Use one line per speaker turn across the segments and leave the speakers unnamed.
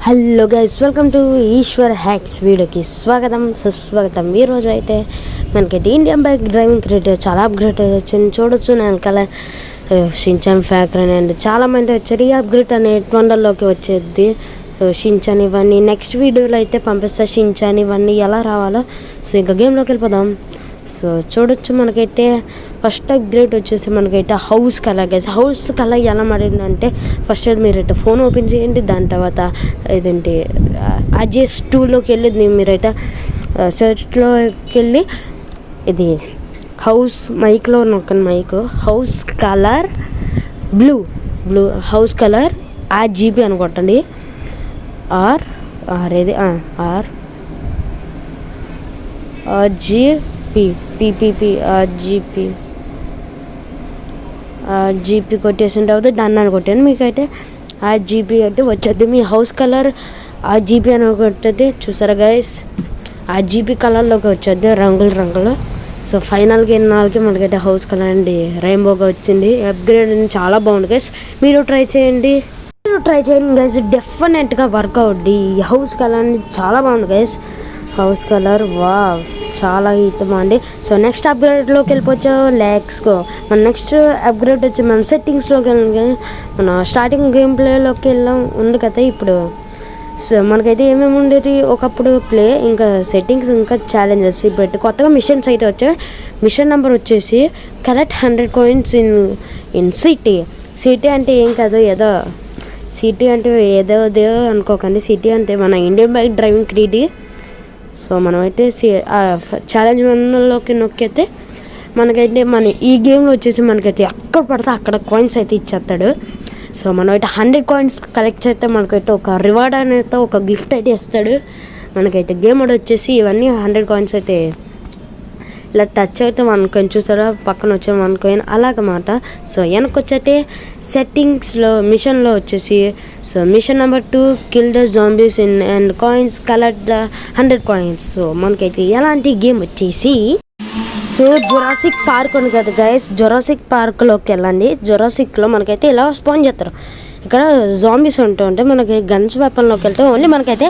Hello guys, welcome to Eshwar hacks వీడియోకి స్వాగతం సుస్వాగతం. ఈరోజు అయితే మనకైతే ఇండియన్ బైక్ డ్రైవింగ్ క్రియేటర్ చాలా అప్గ్రేడ్ వచ్చింది. చూడొచ్చు నేను కల షించాన్ ఫ్యాక్టరీ అండ్ చాలామంది వచ్చారు. ఈ అప్గ్రేడ్ అనే ట్వండర్లోకి వచ్చేది షించాన్ ఇవన్నీ నెక్స్ట్ వీడియోలో అయితే పంపిస్తా. షించాన్ ఇవన్నీ ఎలా రావాలో సో ఇంకా గేమ్లోకి వెళ్ళిపోదాం. సో చూడొచ్చు మనకైతే ఫస్ట్ అప్గ్రేడ్ వచ్చేసి మనకైతే house colour guys. House colour ఎలా మారిందంటే ఫస్ట్ మీరైతే ఫోన్ ఓపెన్ చేయండి. దాని తర్వాత ఇదేంటి అజెస్ 2లోకి వెళ్ళి మీరైతే సెర్చ్లోకి వెళ్ళి ఇది హౌస్ మైక్లో నొక్కండి. Mike house colour blue house colour RGB అని కొట్టండి. RGB కొట్టేసిన తర్వాత డన్ అని కొట్టాను. మీకైతే RGB అయితే వచ్చేది. మీ హౌస్ కలర్ RGB అని కొట్టేది. చూసారా గైస్, RGB కలర్లోకి వచ్చేది రంగులు. సో ఫైనల్గా ఎన్నాళ్ళకి మనకైతే హౌస్ కలర్ అండి రెయిన్బోగా వచ్చింది. అప్గ్రేడ్ చాలా బాగుంది గైస్, మీరు ట్రై చేయండి గైస్. డెఫినెట్గా వర్క్ అవుద్ది. ఈ హౌస్ కలర్ అనేది చాలా బాగుంది గైస్. హౌస్ కలర్ చాలా బాగుంది. సో నెక్స్ట్ అప్గ్రేడ్లోకి వెళ్ళిపోవచ్చు. లెట్స్గో. మన నెక్స్ట్ అప్గ్రేడ్ వచ్చి మన సెట్టింగ్స్లోకి వెళ్ళి మన స్టార్టింగ్ గేమ్ ప్లేలోకి వెళ్ళాం ఉంది కదా. ఇప్పుడు సో మనకైతే ఏమేమి ఉండేది ఒకప్పుడు ప్లే, ఇంకా సెట్టింగ్స్, ఇంకా ఛాలెంజెస్. ఇప్పుడు కొత్తగా మిషన్స్ అయితే వచ్చాయి. మిషన్ నెంబర్ వచ్చేసి కలెక్ట్ 100 coins ఇన్ సిటీ అంటే ఏం కాదు, సిటీ అంటే ఏదో అనుకోకండి. సిటీ అంటే మన ఇండియన్ బైక్ డ్రైవింగ్ క్రీడీ. సో మనమైతే ఛాలెంజ్ వన్లోకి నొక్కితే మనకైతే మన ఈ గేమ్లో వచ్చేసి మనకైతే ఎక్కడ పడితే అక్కడ కాయిన్స్ అయితే ఇచ్చేస్తాడు. సో మనమైతే 100 coins కలెక్ట్ చేస్తే మనకైతే ఒక రివార్డ్ అనేది ఒక గిఫ్ట్ అయితే ఇస్తాడు. మనకైతే గేమ్ వచ్చేసి ఇవన్నీ 100 coins అయితే ఇలా టచ్ అయితే 1 coin చూసారా, పక్కన వచ్చే 1 coin అలాగమాట. సో వెనక్కి వచ్చేస్తే సెట్టింగ్స్లో మిషన్లో వచ్చేసి so mission number 2 kill the zombies in and coins collect the 100 coins. So మనకైతే ఎలాంటి గేమ్ వచ్చేసి సో జొరాసిక్ పార్క్ ఉంది కదా గైస్. జొరాసిక్ పార్క్లోకి వెళ్ళండి. జొరాసిక్లో మనకైతే ఇలా స్పాన్ చేస్తారు. ఇక్కడ జాంబీస్ ఉంటే మనకి గన్స్ వెపన్లోకి వెళ్తే ఓన్లీ మనకైతే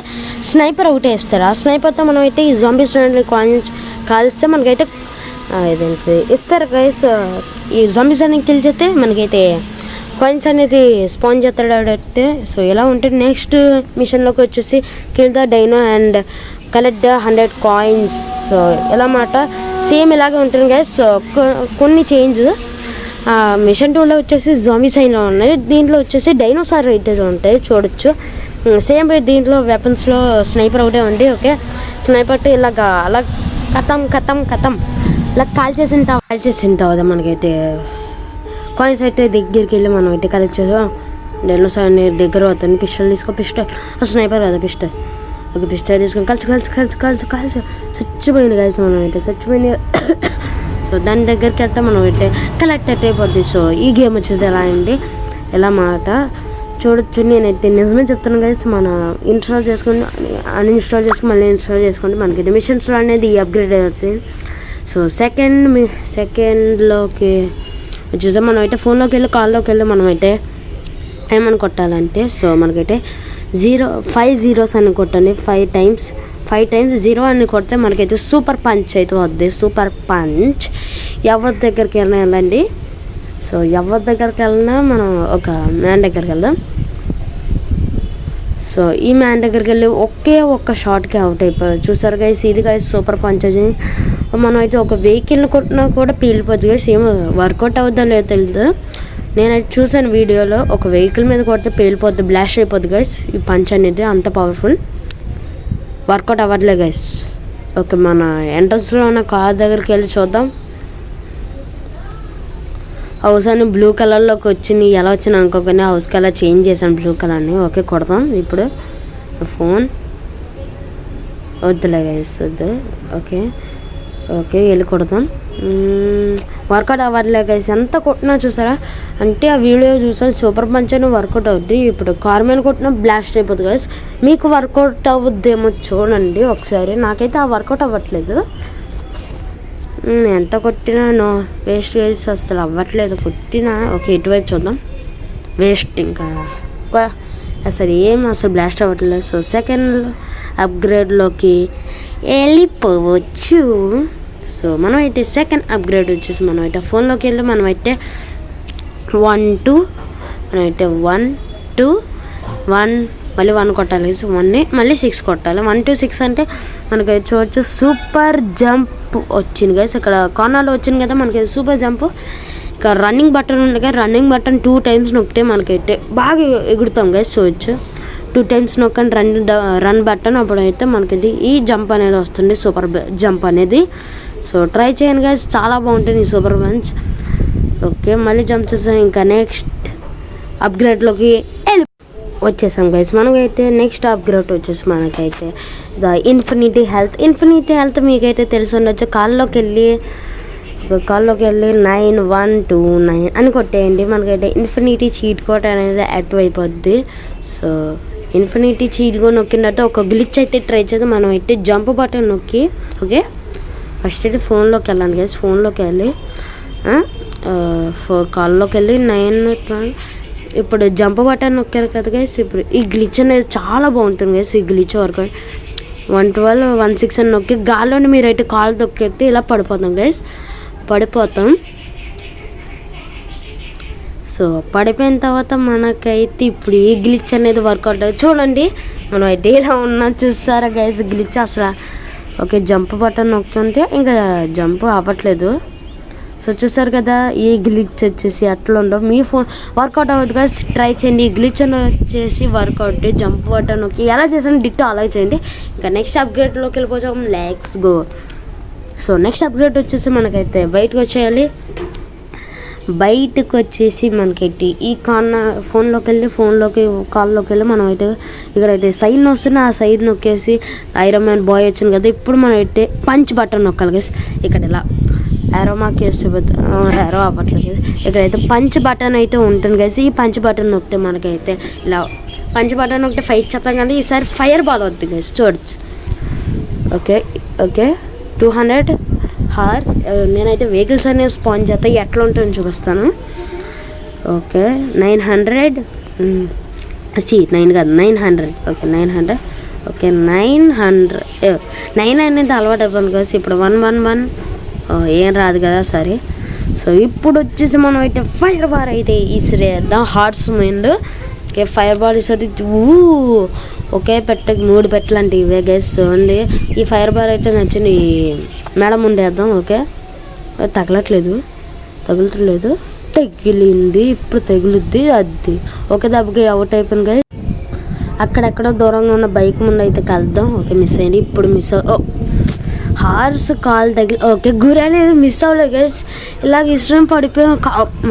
స్నైపర్ ఒకటే ఇస్తారు. ఆ స్నైపర్తో మనం అయితే ఈ జాంబీస్ కాయిన్స్ కాల్స్తే మనకైతే ఇదేంటి ఇస్తారు గైస్. ఈ జాంబీస్ అన్ని కిల్ చేస్తే మనకైతే కాయిన్స్ అనేది స్పాన్ చేస్తాడు ఆడితే. సో ఇలా ఉంటుంది. నెక్స్ట్ మిషన్లోకి వచ్చేసి kill the dino and collect the 100 coins. So ఇలా మాట సేమ్ ఇలాగే ఉంటుంది గైస్. సో కొన్ని చేంజ్. మిషన్ 2లో వచ్చేసి జాంబీస్ అయినా ఉన్నాయి. దీంట్లో వచ్చేసి డైనోసార్ అయితే ఉంటాయి చూడొచ్చు. సేమ్ దీంట్లో వెపన్స్లో స్నైపర్ ఒకటే ఉంది. ఓకే, స్నైపర్ ఇలాగా అలా కథం ఇలా కాల్ చేసిన తర్వాత మనకైతే కాయిన్స్ అయితే దగ్గరికి వెళ్ళి మనం అయితే కలెక్ట్ చేసాం. డైనోసార్ దగ్గర అతను పిస్టల్ పిస్టల్ స్నైపర్ కదా పిస్టల్. ఒక పిస్టల్ తీసుకొని కలిసి చచ్చిపోయింది గైస్. మనం అయితే చచ్చిపోయింది. సో దాని దగ్గరికి వెళ్తే మనం అయితే కలెక్ట్ అయిపోద్ది. సో ఈ గేమ్ వచ్చేసి ఎలా అండి ఎలా మాట చూడొచ్చు. నేనైతే నిజమే చెప్తాను గైస్. మన ఇన్స్టాల్ చేసుకుని అన్ఇన్స్టాల్ చేసుకుని మళ్ళీ ఇన్స్టాల్ చేసుకుంటే మనకైతే మిషన్స్లో అనేది అప్గ్రేడ్ అవుతుంది. సో సెకండ్లోకి వచ్చేసి మనం అయితే ఫోన్లోకి వెళ్ళి కాల్లోకి వెళ్ళి మనం అయితే ఏమని కొట్టాలంటే సో మనకైతే 5 zeros అని కొట్టండి. 5 times 0 అని కొడితే మనకైతే సూపర్ పంచ్ అయితే వద్ది. సూపర్ పంచ్ ఎవరి దగ్గరికి వెళ్ళండి. సో ఎవరి దగ్గరికి వెళ్ళినా మనం ఒక మ్యాన్ దగ్గరికి వెళ్దాం. సో ఈ మ్యాన్ దగ్గరికి వెళ్ళి ఒక్క షాట్కి అవుట్ అయిపోయారు. చూసారు గైస్, ఇది గైస్ సూపర్ పంచ్ అని. మనం అయితే ఒక వెహికల్ని కొట్టినా కూడా పీలిపోద్ది గైస్. ఏమో వర్కౌట్ అవుద్దా లేదో తెలియదు. నేనైతే చూసాను వీడియోలో, ఒక వెహికల్ మీద కొడితే పేలిపోద్ది, బ్లాస్ట్ అయిపోద్ది గైస్. ఈ పంచ్ అనేది అంత పవర్ఫుల్. వర్కౌట్ అవ్వట్లే గైస్. ఓకే, మన ఎంట్రన్స్లో ఉన్న కార్ దగ్గరికి వెళ్ళి చూద్దాం. హౌస్ అని బ్లూ కలర్లోకి వచ్చింది. ఎలా వచ్చింది అనుకోకుండా హౌస్ కలర్ చేంజ్ చేశాను బ్లూ కలర్ని. ఓకే కొడదాం ఇప్పుడు. ఫోన్ వద్దులే గైస్, వద్దు. ఓకే వెళ్ళి కొడదాం. వర్కౌట్ అవ్వట్లే గైస్. ఎంత కొట్టినా చూసారా, అంటే ఆ వీడియో చూసాను సూపర్ పంచ్ అని వర్కౌట్ అవుద్ది. ఇప్పుడు కార్ మీద కొట్టినా బ్లాస్ట్ అయిపోతుంది గైస్. మీకు వర్కౌట్ అవుద్దేమో చూడండి ఒకసారి. నాకైతే ఆ వర్కౌట్ అవ్వట్లేదు. ఎంత కొట్టినా వేస్ట్ గైస్, అసలు అవ్వట్లేదు కొట్టినా. ఓకే ఇటువైపు చూద్దాం. వేస్ట్ ఇంకా అసలు బ్లాస్ట్ అవ్వట్లేదు. సో సెకండ్ అప్గ్రేడ్లోకి వెళ్ళిపోవచ్చు. సో మనం అయితే సెకండ్ అప్గ్రేడ్ వచ్చేసి మనం అయితే ఫోన్లోకి వెళ్ళి మనమైతే 1 2 మనమైతే 1 2 1 మళ్ళీ 1 కొట్టాలి. సో 1 మళ్ళీ 6 కొట్టాలి. 1 2 6 అంటే మనకి చూడవచ్చు సూపర్ జంప్ వచ్చింది గైస్. ఇక్కడ కార్నర్లో వచ్చింది కదా మనకి సూపర్ జంప్. ఇక రన్నింగ్ బటన్ ఉంది కదా, రన్నింగ్ బటన్ 2 times నొక్కితే మనకైతే బాగా ఎగురుతాం గైస్. చూడవచ్చు 2 times నొక్కండి రన్ బటన్, అప్పుడైతే మనకి ఈ జంప్ అనేది వస్తుంది, సూపర్ జంప్ అనేది. సో ట్రై చేయండి గైస్, చాలా బాగుంటుంది ఈ సూపర్ పంచ్. ఓకే మళ్ళీ జంప్ చేసాం. ఇంకా నెక్స్ట్ అప్గ్రేడ్లోకి వచ్చేసాం గైస్. మనకైతే నెక్స్ట్ అప్గ్రేడ్ వచ్చేసి మనకైతే ఇన్ఫినిటీ హెల్త్ మీకైతే తెలిసి ఉండొచ్చు. కాల్లోకి వెళ్ళి 9129 అని కొట్టేయండి. మనకైతే ఇన్ఫినిటీ చీట్ కోడ్ అనేది యాక్టివ్ అయిపోద్ది. సో ఇన్ఫినిటీ చీట్ కోడ్ నొక్కినట్టు ఒక గ్లిచ్ అయితే ట్రై చేద్దాం. మనం అయితే జంప్ బటన్ నొక్కి ఓకే ఫస్ట్ అయితే ఫోన్లోకి వెళ్ళండి గైస్. ఫోన్లోకి వెళ్ళి కాల్లోకి వెళ్ళి 9 ఇప్పుడు జంప్ బటన్ నొక్కారు కదా గైస్. ఇప్పుడు ఈ గ్లిచ్ అనేది చాలా బాగుంటుంది గైస్. ఈ గ్లిచ్ వరకు 112 16 అని నొక్కి గాల్లోని మీరైతే కాల్ తొక్కెత్తి ఇలా పడిపోతాం గైస్. సో పడిపోయిన తర్వాత మనకైతే ఇప్పుడు ఈ గ్లిచ్ అనేది వర్కౌట్ అవుతుంది. చూడండి మనం అయితే ఇలా ఉన్నా చూస్తారా గైస్ గ్లిచ్ అసలు. ఓకే జంప్ బటన్ నొక్కుంటే ఇంకా జంప్ అవ్వట్లేదు. సో చూసారు కదా ఈ గ్లిచ్ వచ్చేసి అట్లా ఉండవు. మీ ఫోన్ వర్కౌట్ అవ్వదు గైస్, ట్రై చేయండి. ఈ గ్లిచ్ అని వచ్చేసి వర్కౌట్ జంప్ బటన్ నొక్కి ఎలా చేసాను డిట్టో అలా చేయండి. ఇంకా నెక్స్ట్ అప్గ్రేడ్లోకి వెళ్ళిపోతాం. Let's go. So next upgrade వచ్చేసి మనకైతే బయటకు వచ్చేసి మనకైతే ఈ కాల్లోకి వెళ్ళి మనం అయితే ఇక్కడైతే సైడ్ వస్తుంది. ఆ సైడ్ నొక్కేసి ఐరన్ మ్యాన్ బాయ్ వచ్చింది కదా. ఇప్పుడు మనం అయితే పంచ్ బటన్ నొక్కాలి గైస్. ఇక్కడ ఇలా యారో మార్క్ వేస్తే యారో అవ్వట్లేదు. ఇక్కడైతే పంచ్ బటన్ అయితే ఉంటుంది గైస్. ఈ పంచ్ బటన్ నొక్కితే మనకైతే ఇలా పంచ్ బటన్ నొక్కితే ఫైట్ చేస్తాం కానీ ఈసారి ఫైర్ బాల్ వద్దు గైస్. చూడచ్చు. ఓకే 200 hours నేనైతే వెహికల్స్ అనేవి స్పాన్ చేస్తా, ఎట్లా ఉంటుందో చూపిస్తాను. ఓకే 900 9 కాదు 900. ఓకే 900. ఓకే 900 9 అనేది అలవాటు అయిపోయింది కదా. ఇప్పుడు 111 ఏం రాదు కదా సరే. సో ఇప్పుడు వచ్చేసి మనం అయితే ఫైర్ బాల్ అయితే ఇసిరేద్దాం. Hearts mind okay fire ball ఇస్తుంది. ఒకే పెట్టకి 3 పెట్టలంటే ఇవే గైస్. చూడండి ఈ ఫైర్ బాల్ అయితే నచ్చింది. మేడం ఉండేద్దాం. ఓకే తగలట్లేదు తగిలింది. ఇప్పుడు తగులుద్ది అది. ఒకే దెబ్బకి అవుట్ అయిపోయింది గైస్. అక్కడెక్కడో దూరంగా ఉన్న బైక్ ముందు అయితే కలుద్దాం. ఓకే మిస్ అయింది. ఇప్పుడు మిస్ హార్స్ కాల్ తగిలి ఓకే గురి అనేది మిస్ అవ్వలేదు గైస్. ఇలాగ ఇష్టం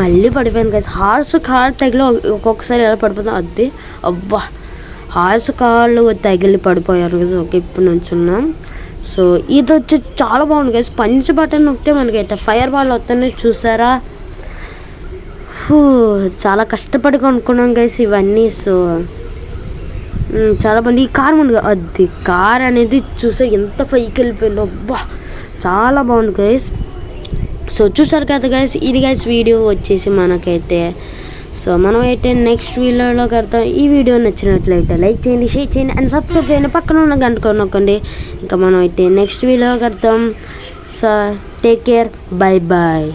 మళ్ళీ పడిపోయాను గైస్. హార్స్ కాల్ తగిలి ఒక్కొక్కసారి ఎలా పడిపోతాం అది. అబ్బా హార్స్ కాళ్ళు తగిలి పడిపోయారు గైస్. ఓకే ఇప్పుడు నుంచున్నాం. సో ఇది వచ్చేసి చాలా బాగుంది గైస్. పంచ్ బటన్ నొక్కితే మనకైతే ఫైర్ బాల్ వస్తుంది చూసారా. చాలా కష్టపడి కొనుక్కున్నాం గైస్ ఇవన్నీ. సో చాలా బాగుంది. ఈ కార్ ముందు అది కార్ అనేది చూసా ఎంత పైకి వెళ్ళిపోయిందో. అబ్బా చాలా బాగుంది గైస్. సో చూసారు కదా గైస్, ఇది గైస్ వీడియో వచ్చేసి మనకైతే. సో మనం అయితే నెక్స్ట్ వీడియోలో కడతాం. ఈ వీడియో నచ్చినట్లయితే లైక్ చేయండి, షేర్ చేయండి అండ్ సబ్స్క్రైబ్ చేయండి. పక్కన ఉన్న గంట నొక్కండి. ఇంకా మనం అయితే నెక్స్ట్ వీడియో కడతాం. So take care, bye bye.